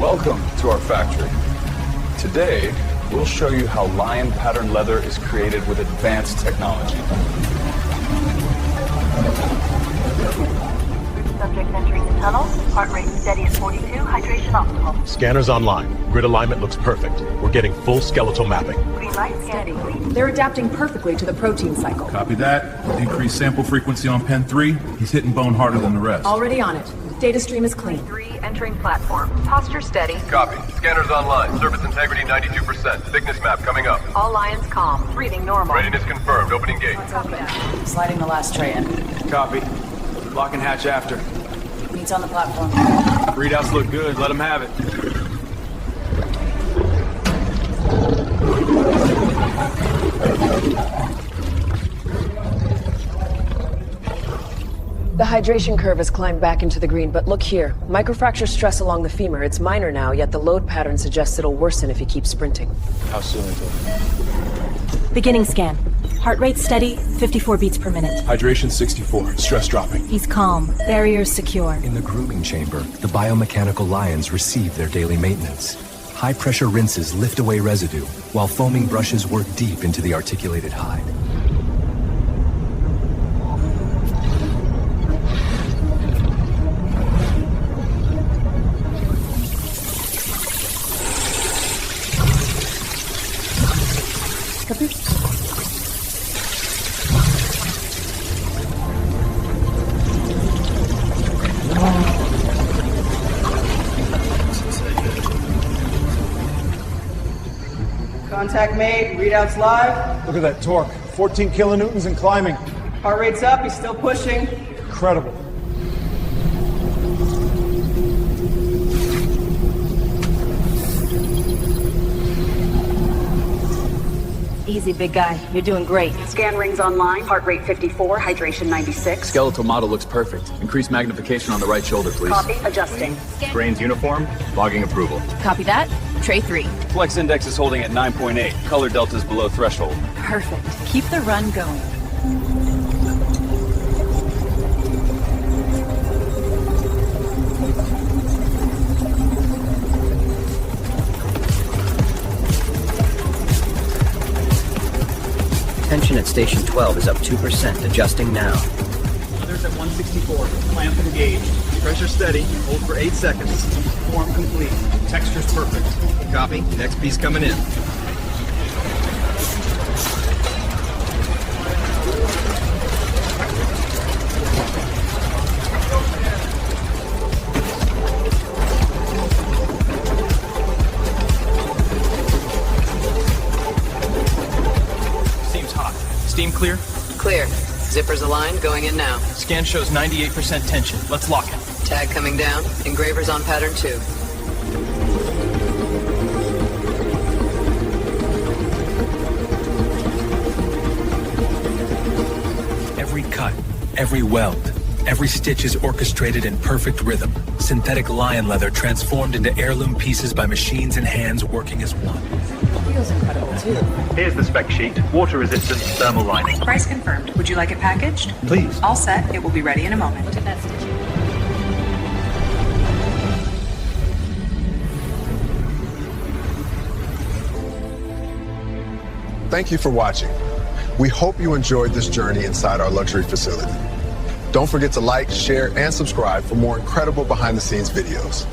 Welcome to our factory. Today, we'll show you how lion pattern leather is created with advanced technology. Subject entering the tunnel. Heart rate steady at 42. Hydration optimal. Scanners online. Grid alignment looks perfect. We're getting full skeletal mapping. Green light steady. They're adapting perfectly to the protein cycle. Copy that. Increased sample frequency on pen 3. He's hitting bone harder than the rest. Already on it. Data stream is clean. 3 entering platform. Posture steady. Copy. Scanners online. Surface integrity 92%. Thickness map coming up. All lions calm. Breathing normal. Readiness confirmed. Opening gate. Sliding the last tray in. Copy. Lock and hatch after. Meets on the platform. Readouts look good. Let them have it. The hydration curve has climbed back into the green, but look here. Microfracture stress along the femur. It's minor now, yet the load pattern suggests it'll worsen if you keep sprinting. How soon until? Beginning scan. Heart rate steady, 54 beats per minute. Hydration 64. Stress dropping. He's calm. Barriers secure. In the grooming chamber, the biomechanical lions receive their daily maintenance. High-pressure rinses lift away residue, while foaming brushes work deep into the articulated hide. Contact made, readouts live. Look at that torque. 14 kilonewtons and climbing. Heart rate's up, he's still pushing. Incredible. Easy, big guy. You're doing great. Scan rings online. Heart rate 54. Hydration 96. Skeletal model looks perfect. Increase magnification on the right shoulder, please. Copy. Adjusting. Brains uniform. Logging approval. Copy that. Tray 3. Flex index is holding at 9.8. Color delta is below threshold. Perfect. Keep the run going. Tension at station 12 is up 2%, adjusting now. Others at 164. Clamp engaged. Pressure steady. Hold for 8 seconds. Form complete. Texture's perfect. Copy. Next piece coming in. Seems hot. Steam clear? Clear. Zippers aligned, going in now. Scan shows 98% tension. Let's lock it. Tag coming down. Engravers on pattern 2. Every cut, every weld, every stitch is orchestrated in perfect rhythm. Synthetic lion leather transformed into heirloom pieces by machines and hands working as one. Feels incredible, too. Here's the spec sheet. Water resistant thermal lining. Price confirmed. Would you like it packaged? Please. All set. It will be ready in a moment. Look at that stitching. Thank you for watching. We hope you enjoyed this journey inside our luxury facility. Don't forget to like, share, and subscribe for more incredible behind-the-scenes videos.